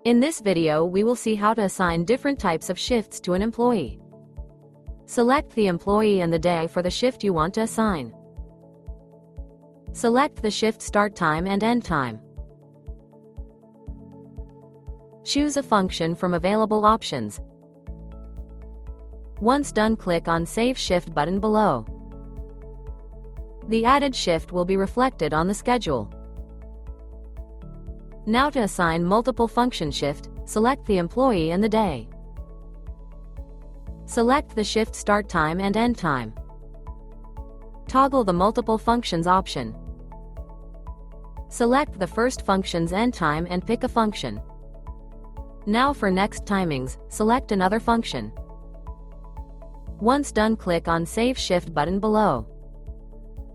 In this video, we will see how to assign different types of shifts to an employee. Select the employee and the day for the shift you want to assign. Select the shift start time and end time. Choose a function from available options. Once done, click on Save Shift button below. The added shift will be reflected on the schedule. Now to assign multiple function shift, select the employee and the day. Select the shift start time and end time. Toggle the multiple functions option. Select the first function's end time and pick a function. Now for next timings, select another function. Once done, click on Save Shift button below.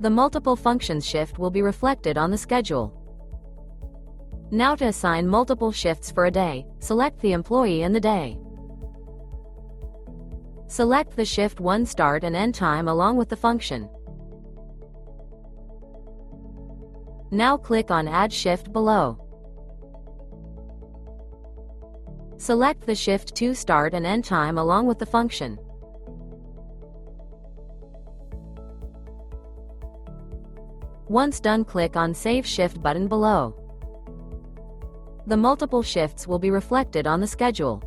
The multiple functions shift will be reflected on the schedule. Now to assign multiple shifts for a day, select the employee and the day. Select the shift 1 start and end time along with the function. Now click on Add Shift below. Select the shift 2 start and end time along with the function. Once done, click on Save Shift button below. The multiple shifts will be reflected on the schedule.